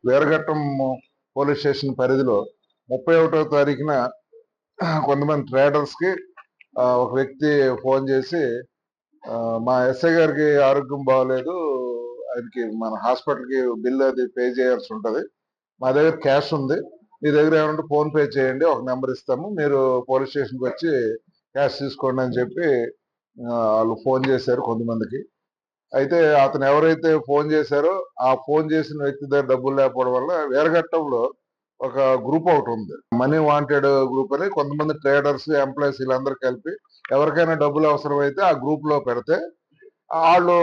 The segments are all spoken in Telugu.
వీరఘట్టం పోలీస్ స్టేషన్ పరిధిలో 31వ తారీఖున కొంతమంది ట్రేడర్స్కి ఒక వ్యక్తి ఫోన్ చేసి మా ఎస్ఐ గారికి ఆరోగ్యం బాగోలేదు, ఆయనకి మన హాస్పిటల్కి బిల్ అది పే చేయాల్సి ఉంటుంది, మా దగ్గర క్యాష్ ఉంది, మీ దగ్గర ఏమంటే ఫోన్ పే చేయండి, ఒక నెంబర్ ఇస్తాము, మీరు పోలీస్ స్టేషన్కి వచ్చి క్యాష్ తీసుకోండి అని చెప్పి వాళ్ళు ఫోన్ చేశారు కొంతమందికి. అయితే అతను ఎవరైతే ఫోన్ చేశారో ఆ ఫోన్ చేసిన వ్యక్తి దగ్గర డబ్బులు లేకపోవడం వల్ల వీరఘట్టంలో ఒక గ్రూప్ ఒకటి ఉంది, మనీ వాంటెడ్ గ్రూప్ అని. కొంతమంది ట్రేడర్స్, ఎంప్లాయీస్ వీళ్ళందరూ కలిపి ఎవరికైనా డబ్బులు అవసరమైతే ఆ గ్రూప్ లో పెడితే వాళ్ళు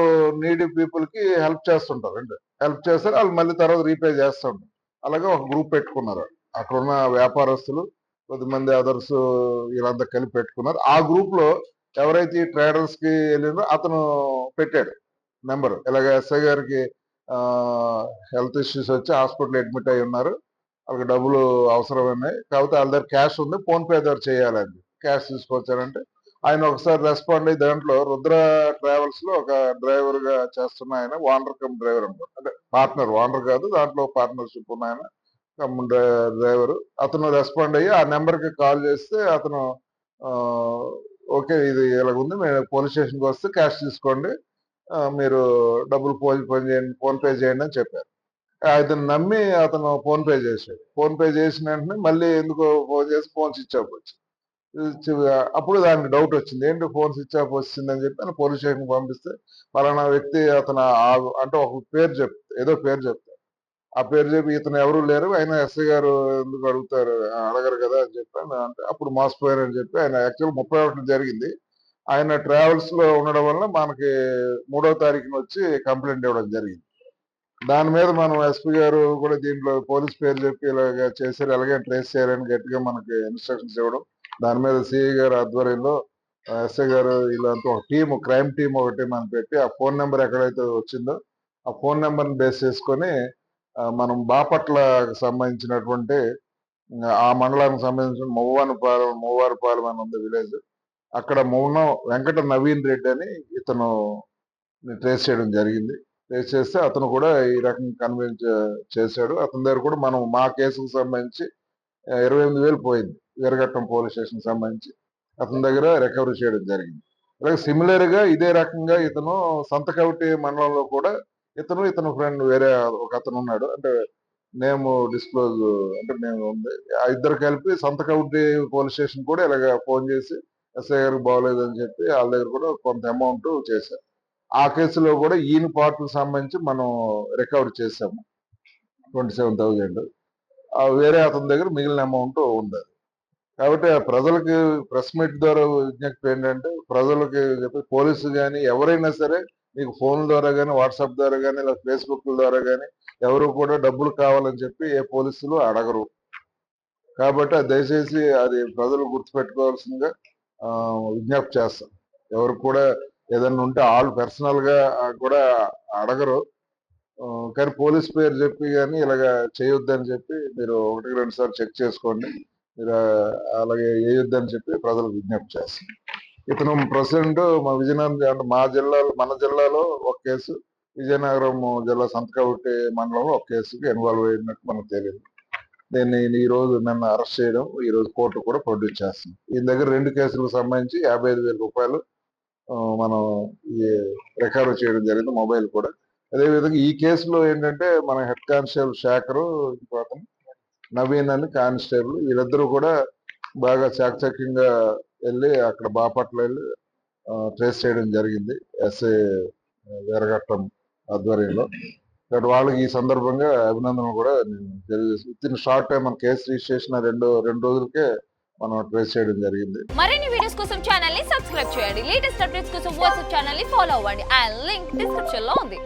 నీడీ పీపుల్ కి హెల్ప్ చేస్తుంటారు అండి. హెల్ప్ చేస్తారు, వాళ్ళు మళ్ళీ తర్వాత రీపే చేస్తుంటారు. అలాగే ఒక గ్రూప్ పెట్టుకున్నారు, అక్కడ ఉన్న వ్యాపారస్తులు కొద్దిమంది అదర్స్ వీళ్ళంతా కలిపి పెట్టుకున్నారు. ఆ గ్రూప్ లో ఎవరైతే ఈ ట్రేడర్స్ కి వెళ్ళిందో అతను పెట్టాడు నెంబర్, ఇలాగ ఎస్ఐ గారికి హెల్త్ ఇష్యూస్ వచ్చి హాస్పిటల్ అడ్మిట్ అయి ఉన్నారు, వాళ్ళకి డబ్బులు అవసరమైనాయి, కాకపోతే వాళ్ళ దగ్గర క్యాష్ ఉంది, ఫోన్ పే ద్వారా చేయాలండి, క్యాష్ తీసుకొచ్చారంటే ఆయన ఒకసారి రెస్పాండ్ అయ్యి దాంట్లో రుద్ర ట్రావెల్స్ లో ఒక డ్రైవర్ గా చేస్తున్న ఆయన, వానర్ కమ్ డ్రైవర్ అనమాట, అంటే పార్ట్నర్, వానర్ కాదు, దాంట్లో పార్ట్నర్షిప్ ఉన్న ఆయన కమ్ డ్రైవర్, అతను రెస్పాండ్ అయ్యి ఆ నెంబర్ కి కాల్ చేస్తే అతను ఓకే ఇది ఇలాగుంది, మేము పోలీస్ స్టేషన్కి వస్తే క్యాష్ తీసుకోండి, మీరు డబ్బులు ఫోన్ పే చేయండి అని చెప్పారు. అతను నమ్మి అతను ఫోన్ పే చేశాడు. ఫోన్ పే చేసిన వెంటనే మళ్ళీ ఎందుకో ఫోన్ చేసి ఫోన్ స్విచ్ ఆఫ్ వచ్చింది. అప్పుడు దానికి డౌట్ వచ్చింది, ఏంటి ఫోన్ స్విచ్ ఆఫ్ వచ్చిందని చెప్పి ఆయన పోలీస్ స్టేషన్కి పంపిస్తే పలానా వ్యక్తి అతను అంటే ఒక పేరు చెప్తే, ఏదో పేరు చెప్తారు, ఆ పేరు చెప్పి ఇతను ఎవరు లేరు, ఆయన ఎస్ఐ గారు ఎందుకు అడుగుతారు, అడగరు కదా అని చెప్పి అంటే అప్పుడు మోసపోయారని చెప్పి ఆయన యాక్చువల్ 31 జరిగింది. ఆయన ట్రావెల్స్ లో ఉండడం వల్ల మనకి 3వ తారీఖున వచ్చి కంప్లైంట్ ఇవ్వడం జరిగింది. దాని మీద మనం ఎస్పీ గారు కూడా దీంట్లో పోలీస్ పేరు చెప్పి ఇలాగ చేశారు, ఎలాగే ట్రేస్ చేయాలని గట్టిగా మనకి ఇన్స్ట్రక్షన్స్ ఇవ్వడం, దాని మీద సిఐ గారు ఆధ్వర్యంలో ఎస్ఐ గారు ఇలాంటి ఒక టీం, క్రైమ్ టీం ఒకటి మనం పెట్టి ఆ ఫోన్ నెంబర్ ఎక్కడైతే వచ్చిందో ఆ ఫోన్ నెంబర్ని బేస్ చేసుకొని మనం బాపట్లకు సంబంధించినటువంటి ఆ మండలానికి సంబంధించిన మూవారుపాలెం అని ఉంది విలేజ్, అక్కడ మౌనం వెంకట నవీన్ రెడ్డి అని ఇతను ట్రేస్ చేయడం జరిగింది. ట్రేస్ చేస్తే అతను కూడా ఈ రకంగా కన్విన్స్ చేశాడు. అతని దగ్గర కూడా మనం మా కేసుకు సంబంధించి 28,000 పోయింది, వీరఘట్టం పోలీస్ స్టేషన్ సంబంధించి అతని దగ్గర రికవరీ చేయడం జరిగింది. అలాగే సిమిలర్ గా ఇదే రకంగా ఇతను సంతకవిటి మండలంలో కూడా ఇతను ఫ్రెండ్ వేరే ఒక అతను ఉన్నాడు, అంటే నేమ్ డిస్క్లోజ్ అంటే మేము ఉంది, ఆ ఇద్దరు కలిపి సంతకవిటి పోలీస్ స్టేషన్ కూడా ఇలాగ ఫోన్ చేసి ఎస్ఐ గారికి బాగోలేదని చెప్పి వాళ్ళ దగ్గర కూడా కొంత అమౌంట్ చేశారు. ఆ కేసులో కూడా ఈయన పార్ట్కి సంబంధించి మనం రికవర్ చేసాము 27,000. వేరే అతని దగ్గర మిగిలిన అమౌంట్ ఉంది. కాబట్టి ఆ ప్రజలకి ప్రెస్ మీట్ ద్వారా విజ్ఞప్తి ఏంటంటే, ప్రజలకి చెప్పి పోలీసు కానీ ఎవరైనా సరే మీకు ఫోన్ ద్వారా కానీ, వాట్సాప్ ద్వారా కానీ, లేదా ఫేస్బుక్ ద్వారా కానీ ఎవరు కూడా డబ్బులు కావాలని చెప్పి ఏ పోలీసులు అడగరు. కాబట్టి దయచేసి అది ప్రజలు గుర్తుపెట్టుకోవాల్సిందిగా విజ్ఞప్తి చేస్తాం. ఎవరు కూడా ఏదన్నా ఉంటే వాళ్ళు పర్సనల్ గా కూడా అడగరు, కానీ పోలీస్ పేరు చెప్పి కానీ ఇలాగ చేయొద్దని చెప్పి మీరు 1-2 సార్లు చెక్ చేసుకోండి, మీరు అలాగే వేయొద్దని చెప్పి ప్రజలకు విజ్ఞప్తి చేస్తాం. ఇతను ప్రెసిడెంట్ మా విజయనగరం అంటే మన జిల్లాలో ఒక కేసు, విజయనగరం జిల్లా సంతకవిటి మండలంలో ఒక కేసుకి ఇన్వాల్వ్ అయినట్టు మనకు తెలియదు. దీన్ని నిన్న అరెస్ట్ చేయడం, ఈ రోజు కోర్టు కూడా ప్రొడ్యూస్ చేస్తుంది. ఈయన దగ్గర 2 కేసులకు సంబంధించి 55,000 రూపాయలు మనం ఈ రికవర్ చేయడం జరిగింది, మొబైల్ కూడా. అదేవిధంగా ఈ కేసులో ఏంటంటే మన హెడ్ కానిస్టేబుల్ శేఖరు, అతను నవీన్ అని కానిస్టేబుల్, వీళ్ళిద్దరూ కూడా బాగా చాకచక్యంగా వెళ్ళి అక్కడ బాపట్ల వెళ్ళి ట్రేస్ చేయడం జరిగింది ఎస్ఐ వీరఘట్టం ఆధ్వర్యంలో. కాబట్టి వాళ్ళకి ఈ సందర్భంగా అభినందనలు కూడా నేను తెలియజేసి విత్ ఇన్ షార్ట్ టైం మన కేసు రిజిస్ట్రేషన్ రెండు రోజులకే మనం ట్రేస్ చేయడం జరిగింది. మరిన్ని వీడియోస్ కోసం ఛానల్ ని సబ్స్క్రైబ్ చేయండి, లేటెస్ట్ అప్డేట్స్ కోసం వాట్సాప్ ఛానల్ ని ఫాలో అవ్వండి, ఆ లింక్ డిస్క్రిప్షన్ లో ఉంది.